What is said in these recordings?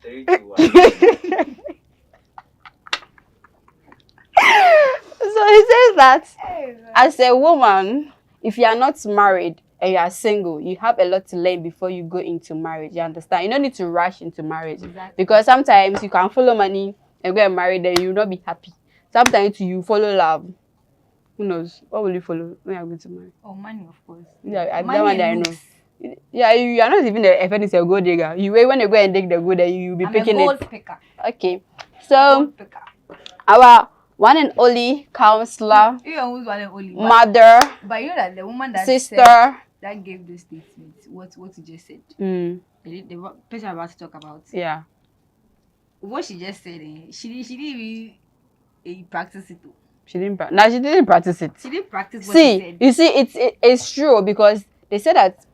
3, 2, 1. So he says that as a woman, if you are not married and you are single, you have a lot to learn before you go into marriage. You understand? You don't need to rush into marriage. Exactly. Because sometimes you can follow money and go and marry, then you will not be happy. Sometimes you follow love. Who knows? What will you follow when you are going to marry? Oh, money, of course. Yeah, Money that one that I and know. Yeah, you are not even a friend is a gold digger. You when you go and dig the gold, then you will be I'm picking a gold it. picker. Okay. So Gold picker. our one and only counselor, You are who's one and only. mother, But you know that the woman that sister. said, that gave the statement, what you just said. The person I'm about to talk about. Yeah. What she just said, she didn't even practice it. She didn't. Now she didn't practice it. She didn't practice what she said. You see, it's true because they said that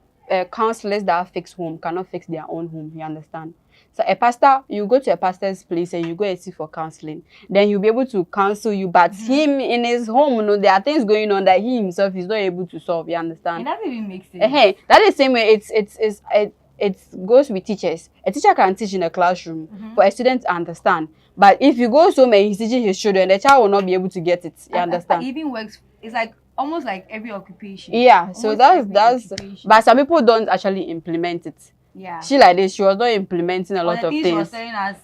counselors that fix home cannot fix their own home. You understand? So a pastor, you go to a pastor's place and you go and seek for counseling. Then he'll be able to counsel you. But him in his home, you know, there are things going on that he himself is not able to solve. You understand? It doesn't even make sense. Hey, that is the same way. It goes with teachers. A teacher can teach in a classroom for a student to understand. But if you go somewhere, he's teaching his children, the child will not be able to get it. You understand? It even works. It's like almost like every occupation. Yeah. So that's. Occupation. But some people don't actually implement it. Yeah. She like this. She was not implementing a lot of She things. was telling us,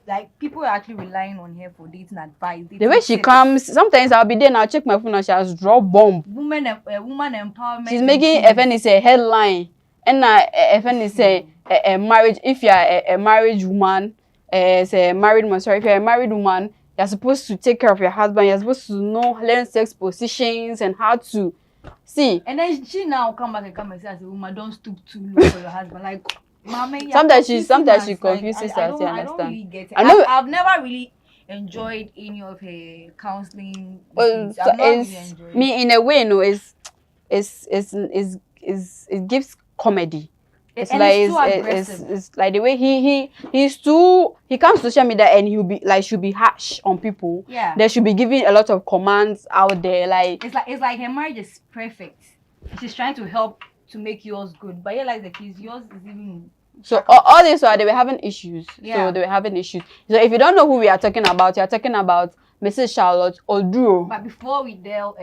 like, people are actually relying on her for dating advice. The way she comes, sometimes I'll be there and I'll check my phone and she has dropped bomb. Woman empowerment. She's making a headline. And a marriage. If you are a marriage woman, say a married woman. Sorry, if you're a married woman, you're supposed to take care of your husband. You're supposed to learn sex positions and how to see. And then she now come back and say, as a woman, don't stoop too low for your husband. Like, mommy. Sometimes she confuses us. You understand? I don't really get it. I know. I've never really enjoyed any of her counseling. Well, I've not really enjoyed me in a way, no, it gives comedy. It's like the way he comes to social media and he'll be like should be harsh on people. Yeah. They should be giving a lot of commands out there. Like it's like her marriage is perfect. She's trying to help to make yours good, but like the kids, yours is even. So all this while they were having issues. Yeah. So they were having issues. So if you don't know who we are talking about, you are talking about Mrs. Charlotte Oduro. But before we delve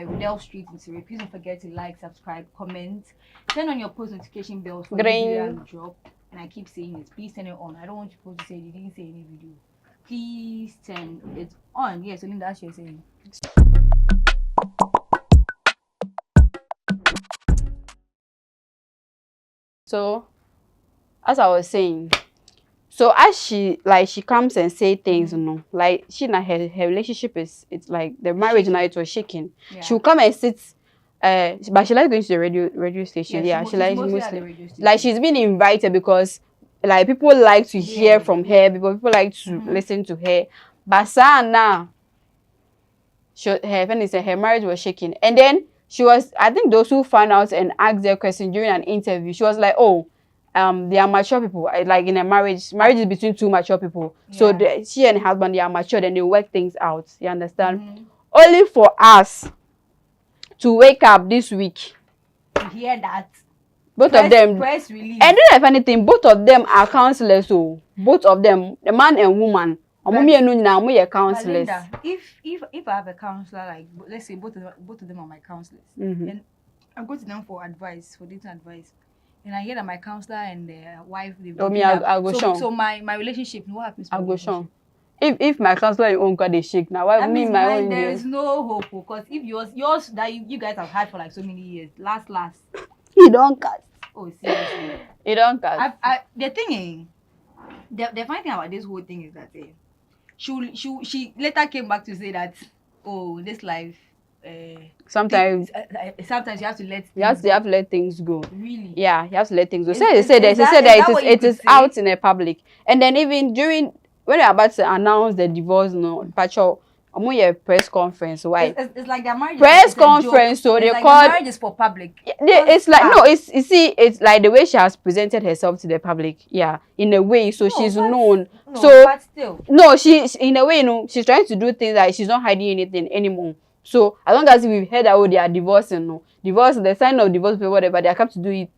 straight into it, please don't forget to like, subscribe, comment, turn on your post notification bells for Green. the video drop. And I keep saying this, please turn it on. I don't want people to say you didn't say any video. Please turn it on. Yes, so Linda, that's what you're saying. So as I was saying, so as she comes and say things, you know, like her relationship it's like the marriage now it was shaking. Yeah. She'll come and sit, but she likes going to the radio station. Yeah, she likes mostly at the mostly radio station. like she's been invited because like people like to hear from her, people like to listen to her. But now, her marriage was shaking, and then she was. I think those who found out and asked their question during an interview, she was like, "Oh, they are mature people. Like in a marriage is between two mature people. Yeah. So she and her husband, they are mature and they work things out. You understand? Only for us to wake up this week. To hear that. Both of them. Press release. And don't have anything. Both of them are counselors. So both of them, the man and woman, are counselors. Linda, if I have a counselor, like let's say both of them are my counselors, and I go to them for advice, for dating advice. And I hear that my counselor and their wife, I'll go show. So my relationship, what happens? I'll go show. If my counselor your own got they shake now, why me my own? There is no hope because if yours that you guys have had for like so many years, last, you don't cut. Oh seriously, you don't cut. The thing is, the funny thing about this whole thing is that she later came back to say that this life. Sometimes you have to let you have to let things go. Really? Yeah, you have to let things go. So they said that it is out in the public, and then even when they're about to announce the divorce, Pacho, I'm on your press conference. Why? It's like their marriage. Press conference, so they call marriage is for public. It's like no, it's like the way she has presented herself to the public. Yeah, in a way, so she's known. But still, no, she's in a way, she's trying to do things like she's not hiding anything anymore. So as long as we've heard that they are divorcing, divorce, the sign of divorce, whatever, they come to do it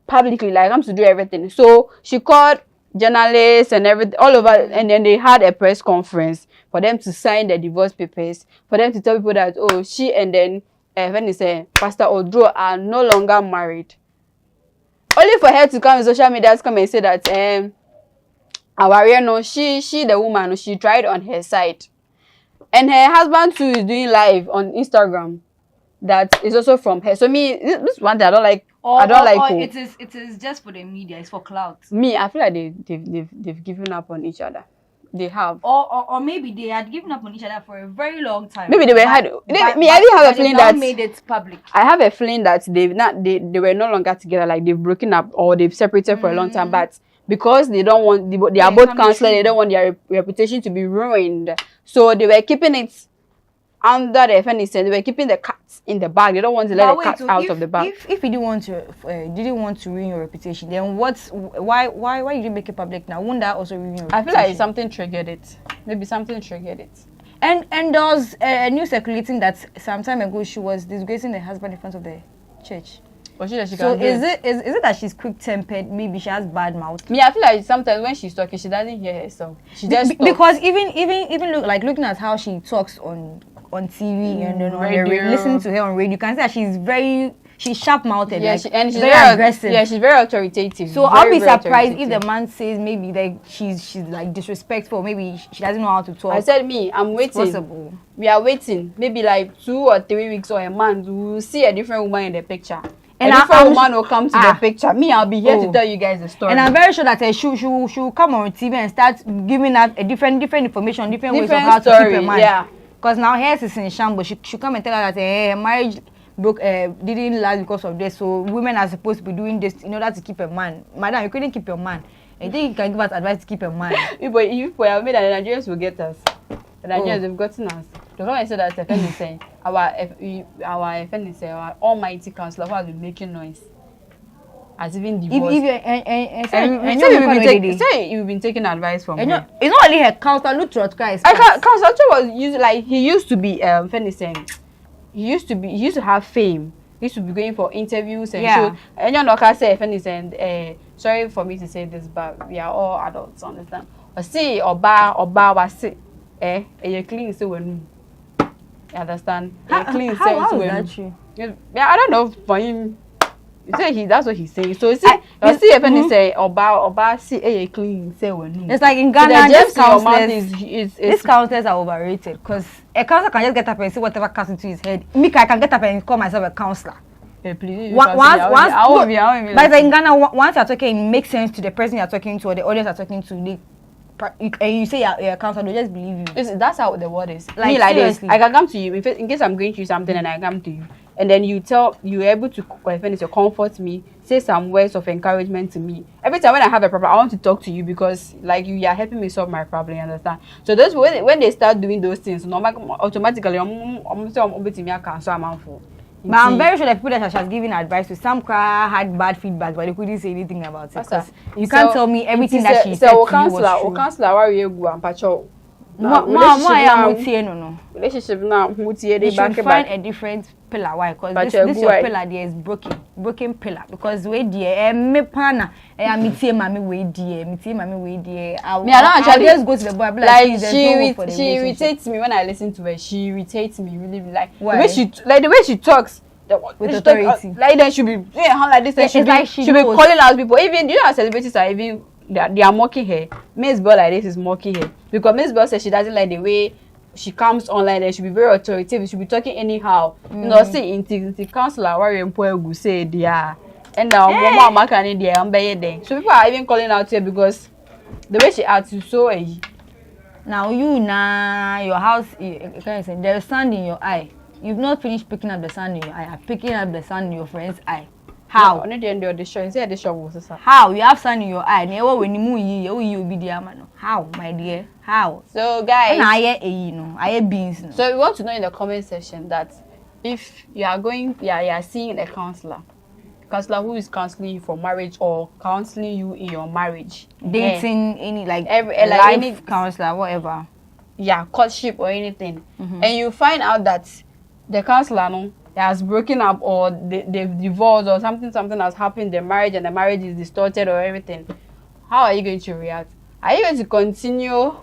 publicly, like come to do everything. So she called journalists and everything all over, and then they had a press conference for them to sign the divorce papers, for them to tell people that, oh, she and then when they say Pastor Oduro are no longer married. Only for her to come on social media, come and say that our no, she the woman, she tried on her side, and her husband too is doing live on Instagram. That is also from her. So me, this one that I don't like. I don't like. Or it is just for the media. It's for clout. Me, I feel like they've given up on each other. They have. Or maybe they had given up on each other for a very long time. Maybe they were had. I even have a feeling that made it public. I have a feeling that they were no longer together. Like they've broken up or they've separated for a long time. But because they don't want, they are both counselors. They don't want their reputation to be ruined. So they were keeping it under the fence. They were keeping the cats in the bag. They don't want to let the cat out of the bag. If you didn't want to ruin your reputation, then why did you make it public now? Wouldn't that also ruin your reputation? I feel like something triggered it. Maybe something triggered it. And there was a news circulating that some time ago she was disgracing the husband in front of the church. Or she so is it that she's quick-tempered? Maybe she has bad mouth. Me, I feel like sometimes when she's talking, she doesn't hear herself. She just because even looking at how she talks on TV and then listening to her on radio, you can see that she's sharp-mouthed. Yeah, and she's very aggressive. Yeah, she's very authoritative. So I'll be surprised if the man says maybe like she's like disrespectful. Maybe she doesn't know how to talk. I said I'm waiting. It's possible. We are waiting. Maybe like 2 or 3 weeks or a month, we'll see a different woman in the picture. And a different woman will come to the picture. Me, I'll be here to tell you guys the story. And I'm very sure that she will come on TV and start giving out a different information, different ways of how to keep her man. Yeah. Because now hers is in shambles. She come and tell her that her marriage didn't last because of this. So women are supposed to be doing this in order to keep a man. Madam, you couldn't keep your man. I think you can give us advice to keep a man. But if we have made that, the Nigerians will get us. The Nigerians have gotten us. The government said that FN is saying our FN is saying our almighty councillor who has been making noise has even divorced. Say you've been taking advice from her. It's not only her councillor. Look to Christ. Councillor was used like he used to be FN is saying he used to have fame. He used to be going for interviews and shows. And you know, can say FN is saying sorry for me to say this, but we are all adults, understand? But see Oba was you clean so when you understand? How is that true? Yeah, I don't know for him. You say that's what he's saying. So see, you see, if say Oba see clean say when. It's like in Ghana, these councillors are overrated because a councillor can just get up and say whatever comes into his head. Me, I can get up and call myself a councillor. Please, but in Ghana, once you're talking, it makes sense to the person you're talking to or the audience you're talking to. And you say you're a counselor, they'll just believe you. That's how the word is. Like, me like this, I can come to you in case I'm going through something and I come to you, and then you're able to comfort me, say some words of encouragement to me. Every time when I have a problem, I want to talk to you because like you are helping me solve my problem. You understand? So those when they start doing those things, automatically But I'm very sure that people that she has given advice to some had bad feedback, but they couldn't say anything about it. Because you can't tell me everything that she said to you was true. Relationship now, we should find a different pillar. Why? Because this your pillar there is broken pillar. Because we dear, me partner, me tear mommy way dear, me tear mommy way dear. I just go to the boy like she irritates me when I listen to her. She irritates me really like the way she talks. With authority. Like that should be like this. She be calling out people. Even you know, celebrities are even. They are mocking her. Miss Bell like this is mocking her because Miss Bell says she doesn't like the way she comes online and she be very authoritative. She be talking anyhow. You know, see in the councillor warrior Mpoegu say dia and now mama can there and be there. So people are even calling out here because the way she acts is so now your house there's sand in your eye. You've not finished picking up the sand in your eye. I'm picking up the sand in your friend's eye. How? No, the end of the show. You say the show was how? You have sand in your eye. Never when you be the man. How, my dear? How? So, guys, I beans. So we want to know in the comment section that if you are seeing a counselor who is counseling you for marriage or counseling you in your marriage, dating any any counselor, whatever. Yeah, courtship or anything, and you find out that the counselor has broken up or they've divorced or something has happened in their marriage and the marriage is distorted or everything. how are you going to react? Are you going to continue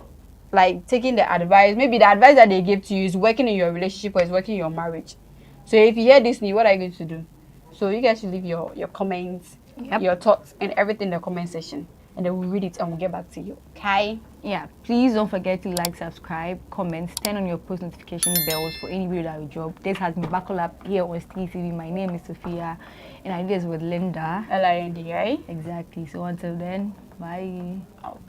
like taking the advice? Maybe the advice that they give to you is working in your relationship or is working in your marriage. So if you hear this news, what are you going to do? So you guys should leave your comments, your thoughts, and everything in the comment section, and then we'll read it and we'll get back to you. Okay? Yeah. Please don't forget to like, subscribe, comment, turn on your post notification bells for any video that we drop. This has been Buckle Up here on Steeze TV. My name is Sophia, and I do this with Linda. L-I-N-D, right? Exactly. So until then, bye. Out.